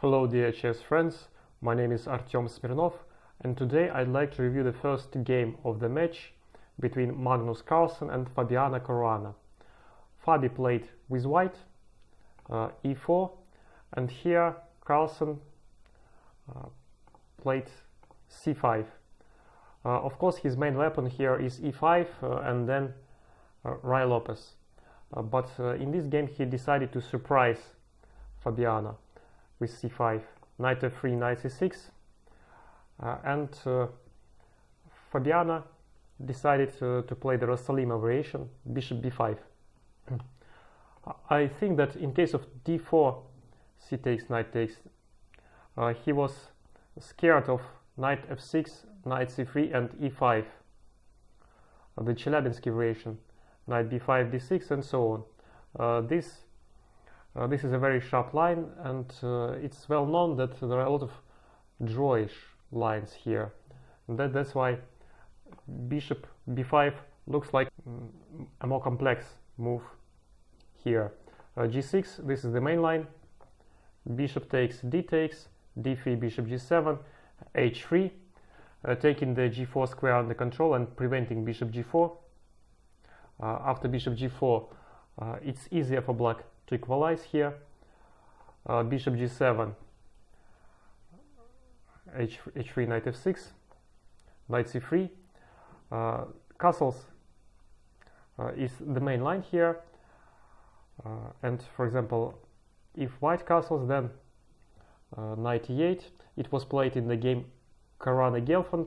Hello dear chess friends, my name is Artyom Smirnov and today I'd like to review the first game of the match between Magnus Carlsen and Fabiana Caruana. Fabi played with white, e4, and here Carlsen played c5. Of course his main weapon here is e5 and then Ruy Lopez. But in this game he decided to surprise Fabiana with c5, knight f3, knight c6, and Fabiana decided to play the Rossolimo variation, bishop b5. I think that in case of d4, c takes, knight takes, he was scared of knight f6, knight c3 and e5, the Chelyabinsk variation, knight b5, d6 and so on. This is a very sharp line, and it's well known that there are a lot of drawish lines here. And that's why bishop b5 looks like a more complex move here. g6, this is the main line. Bishop takes, d takes, d3, bishop g7, h3, taking the g4 square under control and preventing bishop g4. After bishop g4, it's easier for black to equalize here. Bishop g7, h3, knight f6, knight c3. Castles is the main line here, and for example, if white castles, then knight e8. It was played in the game Caruana-Carlsen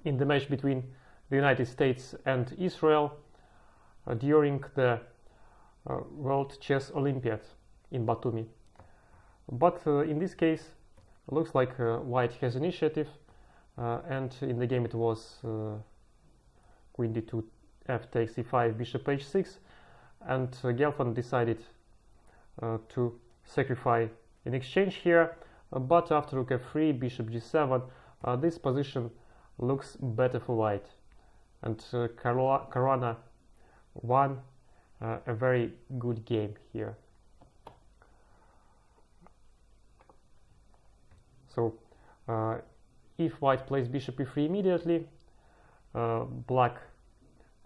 in the match between the United States and Israel during the World Chess Olympiad in Batumi. But in this case, it looks like white has initiative, and in the game it was queen d2, f takes e5, bishop h6, and Gelfand decided to sacrifice in exchange here, but after rook f3, bishop g7, this position looks better for white, and Caruana won a very good game here. So if white plays bishop e3 immediately, black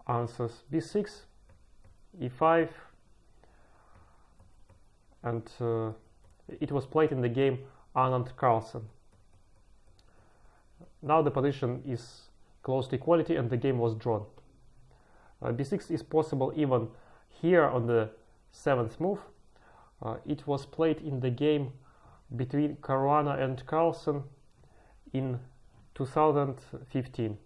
answers b6, e5, and it was played in the game Caruana-Carlsen. Now the position is close to equality and the game was drawn. b6 is possible even here on the 7th move. It was played in the game between Caruana and Carlsen in 2015.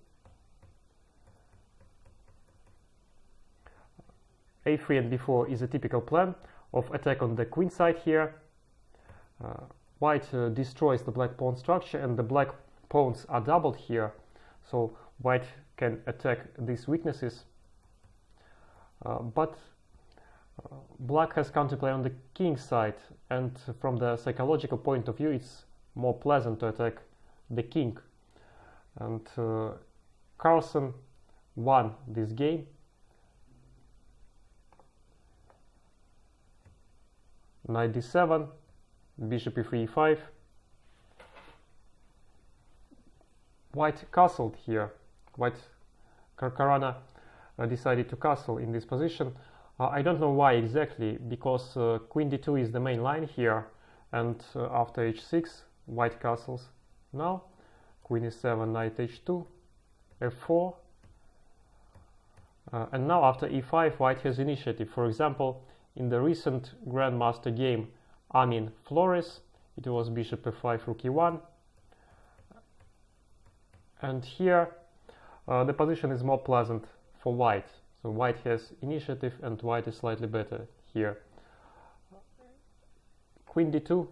a3 and b4 is a typical plan of attack on the queen side here. White destroys the black pawn structure and the black pawns are doubled here, so white can attack these weaknesses. But black has counterplay on the king side, and from the psychological point of view it's more pleasant to attack the king, and Carlsen won this game. Knight d7, bishop e3, e5. White castled here. Caruana decided to castle in this position. I don't know why exactly, because queen d2 is the main line here, and after h6 white castles. Now queen e7, knight h2, f4, and now after e5 white has initiative. For example, in the recent grandmaster game Amin Flores, it was bishop f5, rook e1, and here the position is more pleasant for white. So white has initiative and white is slightly better here. Queen d2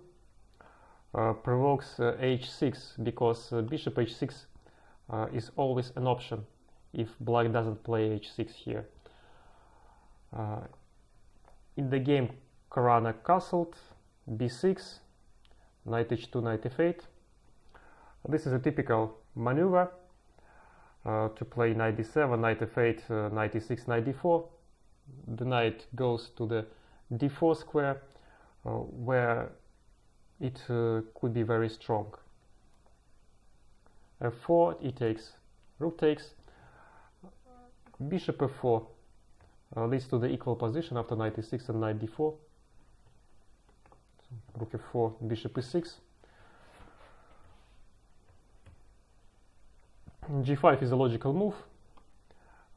provokes h6, because bishop h6 is always an option if black doesn't play h6 here. In the game Caruana castled, b6, knight h2, knight f8. This is a typical maneuver to play knight d7, knight f8, knight e6, knight d4. The knight goes to the d4 square, where it could be very strong. f4, e takes, rook takes, bishop f4 leads to the equal position after knight e6 and knight d4. So rook f4, bishop e6. g5 is a logical move.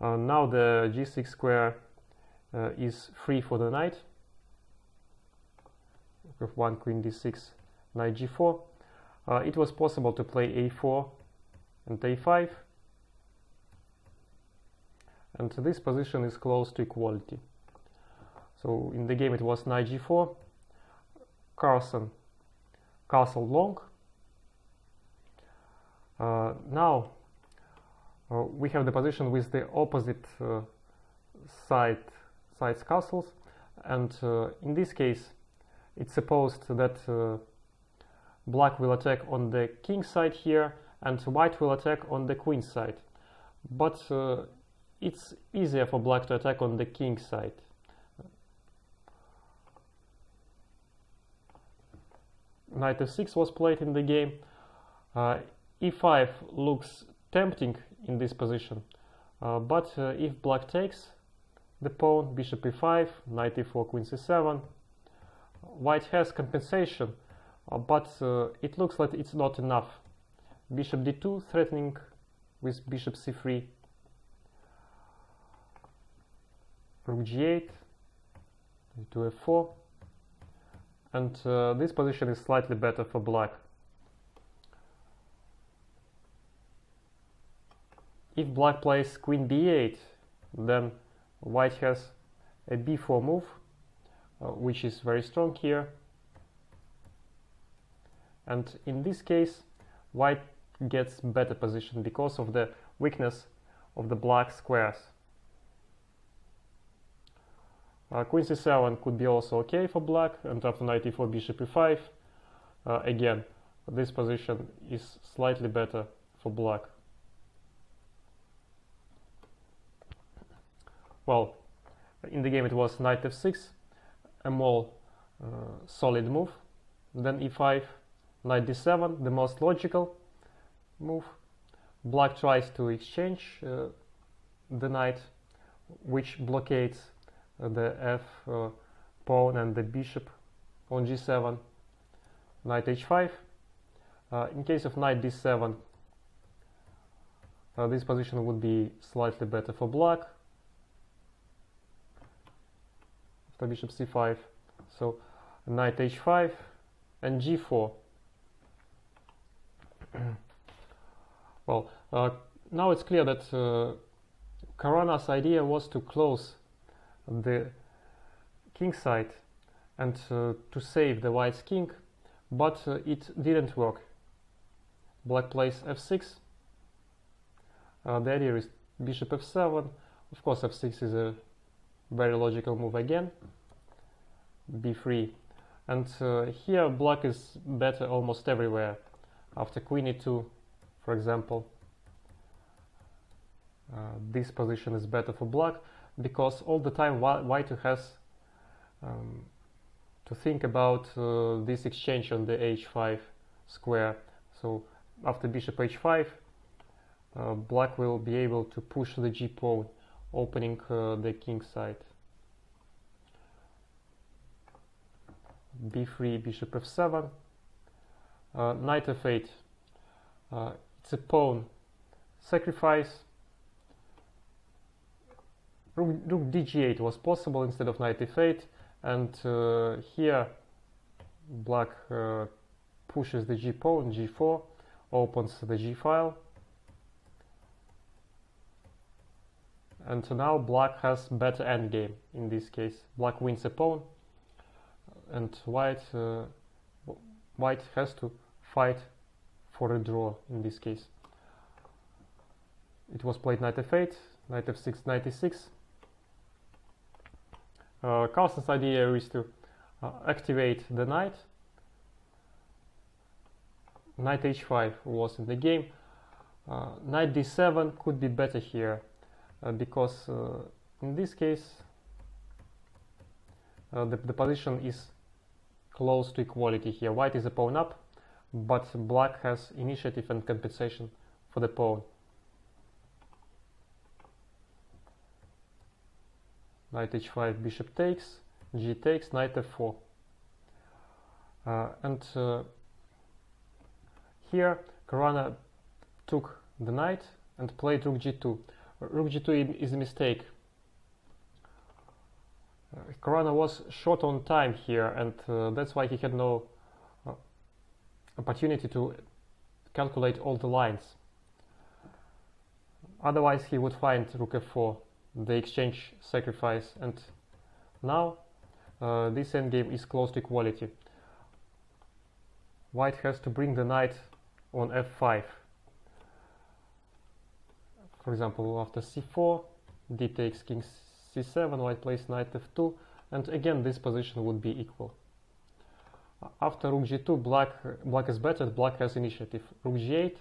Now the g6 square is free for the knight. Rook f1, queen d6, knight g4. It was possible to play a4 and a5, and this position is close to equality. So in the game it was knight g4, Carlsen castle long. Now we have the position with the opposite sides castles, and in this case it's supposed that black will attack on the king side here and white will attack on the queen side, but it's easier for black to attack on the king side. Knight f6 was played in the game. e5 looks tempting in this position, but if black takes the pawn, bishop e5, knight e4, queen c7, white has compensation, but it looks like it's not enough. Bishop d2 threatening with bishop c3, rook g8, to f4, and this position is slightly better for black. If black plays queen b8, then white has a b4 move, which is very strong here, and in this case white gets better position because of the weakness of the black squares. Queen c7 could be also okay for black, and after knight e4, bishop e5, again this position is slightly better for black. Well, in the game it was knight f6, a more solid move, then e5, knight d7, the most logical move. Black tries to exchange the knight, which blockades the f pawn and the bishop on g7, knight h5. In case of knight d7, this position would be slightly better for black. After bishop c5, so knight h5 and g4. Well, now it's clear that Caruana's idea was to close the king side and to save the white's king, but it didn't work. Black plays f6. The idea is bishop f7. Of course, f6 is a very logical move again. b3, and here black is better almost everywhere. After queen e2, for example, this position is better for black, because all the time white has to think about this exchange on the h5 square. So after bishop h5, black will be able to push the g pawn, opening the king side. b3, bishop f7, knight f8. It's a pawn sacrifice. Rook dg8 was possible instead of knight f8, and here black pushes the g pawn, g4, opens the g file, and now black has better endgame. In this case, black wins a pawn, and white has to fight for a draw. In this case, it was played knight f8, knight f6, knight e6. Carlsen's idea is to activate the knight. Knight h5 was in the game. Knight d7 could be better here, because in this case the position is close to equality here. White is a pawn up, but black has initiative and compensation for the pawn. Knight h5, bishop takes, g takes, knight f4. Here Caruana took the knight and played rook g2. Rook g2 is a mistake. Caruana was short on time here, and that's why he had no opportunity to calculate all the lines. Otherwise he would find rook f4, the exchange sacrifice, and now this endgame is close to equality. White has to bring the knight on f5. For example, after c4, d takes king c7, white plays knight f2, and again this position would be equal. After rook g2, black is better, black has initiative. Rook g8,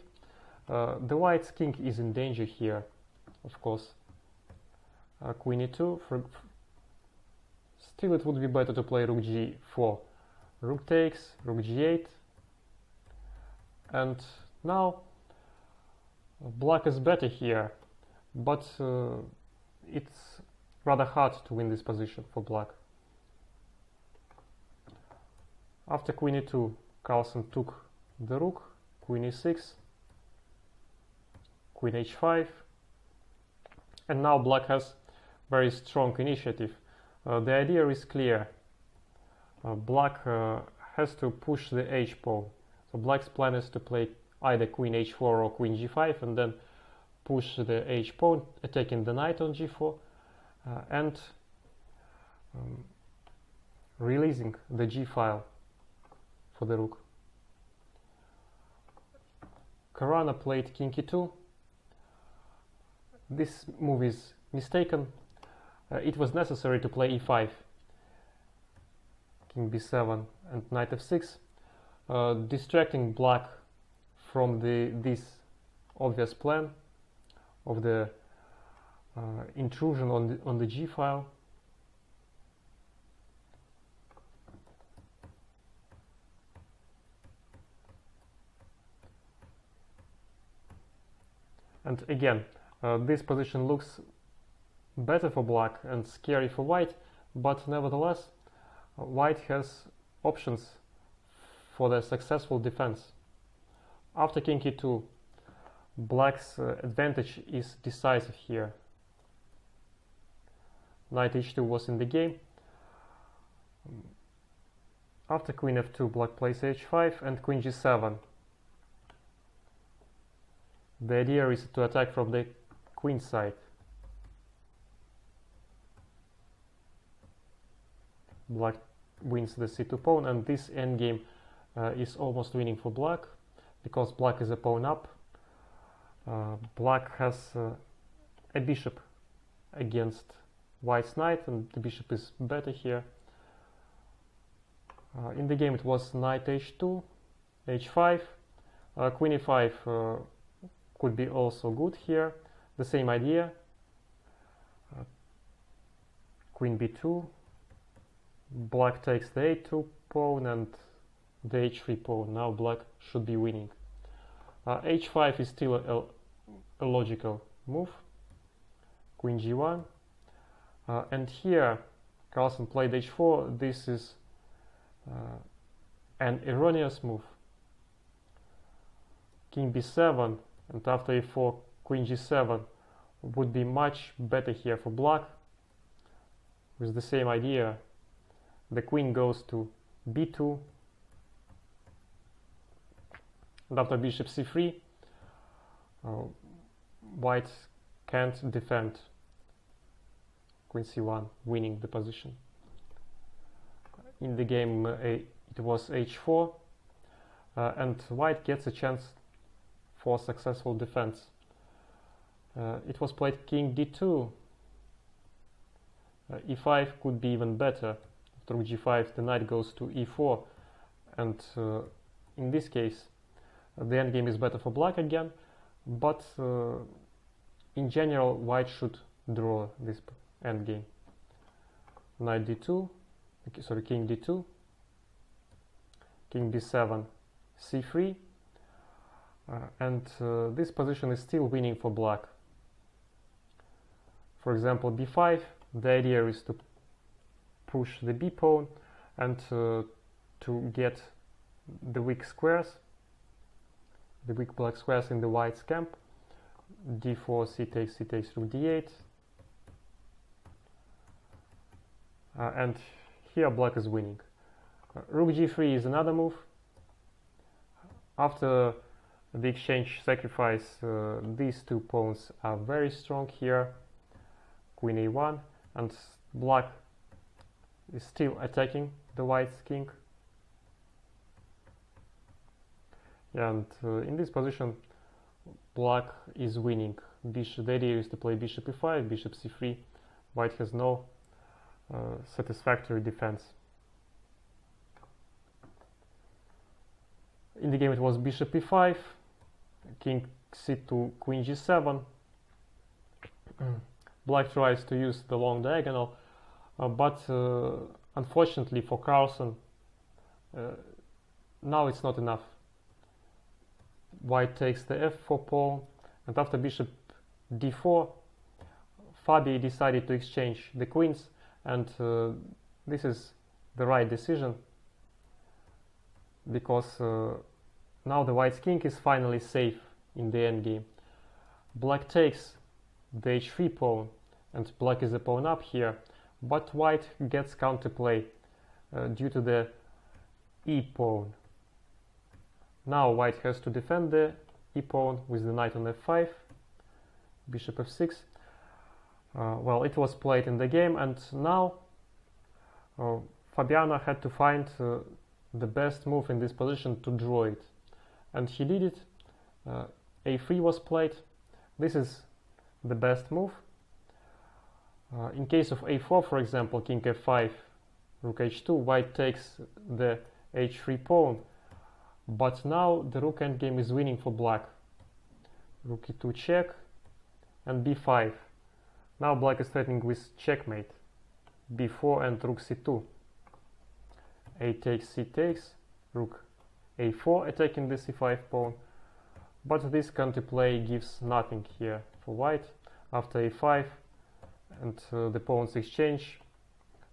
the white's king is in danger here, of course. Queen e2, still it would be better to play rook g4. Rook takes, rook g8, and now black is better here, but it's rather hard to win this position for black. After queen e2, Carlsen took the rook, queen e6, queen h5, and now black has very strong initiative. The idea is clear. Black has to push the h pawn. So black's plan is to play either queen h4 or queen g5 and then push the h pawn, attacking the knight on g4 and releasing the g file for the rook. Caruana played king e2. This move is mistaken. It was necessary to play e5, king b7 and knight f6, distracting black from this obvious plan of the intrusion on the g file. And again, this position looks better for black and scary for white, but nevertheless white has options for the successful defense. After king e2, black's advantage is decisive here. Knight h2 was in the game. After queen f2, black plays h5 and queen g7. The idea is to attack from the queen side. Black wins the c2 pawn, and this endgame is almost winning for black because black is a pawn up. Black has a bishop against white's knight, and the bishop is better here. In the game it was knight h2, h5, queen e5 could be also good here. The same idea. Queen b2, black takes the a2 pawn and the h3 pawn. Now black should be winning. h5 is still a logical move. Queen g1, and here Carlsen played h4. This is an erroneous move. King b7 and after e4 queen g7 would be much better here for black. With the same idea, the queen goes to b2, and after bishop c3 white can't defend. Queen c1, winning the position. In the game it was h4, and white gets a chance for successful defense. It was played king d2. e5 could be even better. After g5 the knight goes to e4, and in this case the endgame is better for black again, but in general white should draw this endgame. Knight d2, sorry, king d2, king b7, c3, and this position is still winning for black. For example, b5, the idea is to push the b pawn and to get the weak squares, the weak black squares in the white's camp. d4, c takes rook d8, and here black is winning. Rook g3 is another move. After the exchange sacrifice, these two pawns are very strong here. Queen a1, and black is still attacking the white's king. And in this position, black is winning. The idea is to play bishop e5, bishop c3. White has no satisfactory defense. In the game it was bishop e5, king c2, queen g7. Black tries to use the long diagonal, but unfortunately for Carlsen, now it's not enough. White takes the f4 pawn, and after bishop d4, Fabi decided to exchange the queens, and this is the right decision, because now the white's king is finally safe in the endgame. Black takes the h3 pawn, and black is a pawn up here, but white gets counterplay due to the e pawn. Now white has to defend the e pawn with the knight on f5, bishop f6. Well, it was played in the game, and now Fabiano had to find the best move in this position to draw it, and he did it. a3 was played. This is the best move. In case of a4, for example, king f5, rook h2, white takes the h3 pawn, but now the rook endgame is winning for black. Rook e2 check, and b5. Now black is threatening with checkmate. b4 and rook c2. a takes, c takes, rook a4 attacking the c5 pawn, but this counterplay gives nothing here for white. After a5 and the pawns exchange,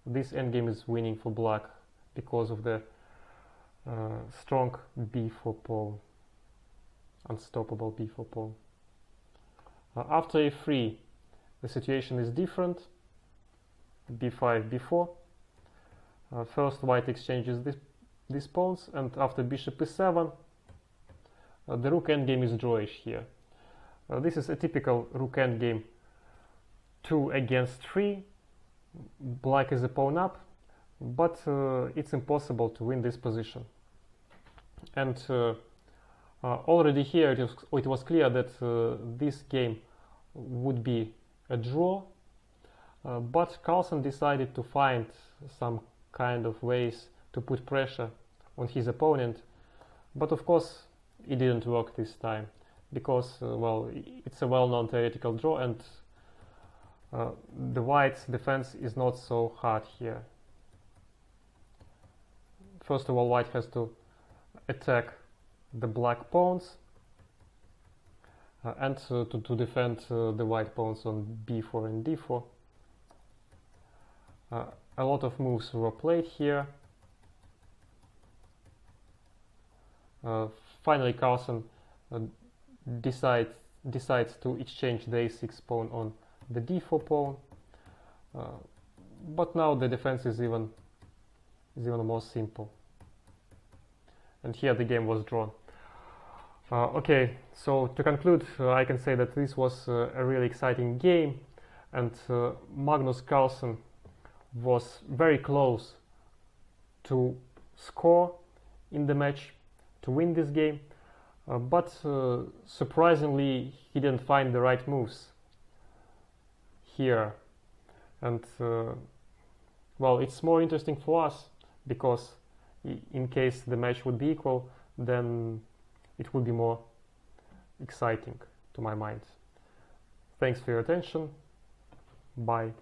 this endgame is winning for black because of the strong b4 pawn, unstoppable b4 pawn. After a3, the situation is different. b5, b4. First white exchanges these pawns, and after bishop e7, the rook endgame is drawish here. This is a typical rook endgame 2 against 3. Black is a pawn up, but it's impossible to win this position. And already here it was clear that this game would be a draw, but Carlsen decided to find some kind of ways to put pressure on his opponent, but of course it didn't work this time, because well, it's a well-known theoretical draw, and the white's defense is not so hard here. First of all, white has to attack the black pawns and to defend the white pawns on b4 and d4. A lot of moves were played here. Finally, Carlsen decides to exchange the a6 pawn on the d4 pawn, but now the defense is even more simple, and here the game was drawn. Okay, so to conclude, I can say that this was a really exciting game, and Magnus Carlsen was very close to score in the match, to win this game, but surprisingly he didn't find the right moves here, and well, it's more interesting for us, because in case the match would be equal, then it would be more exciting to my mind. Thanks for your attention. Bye.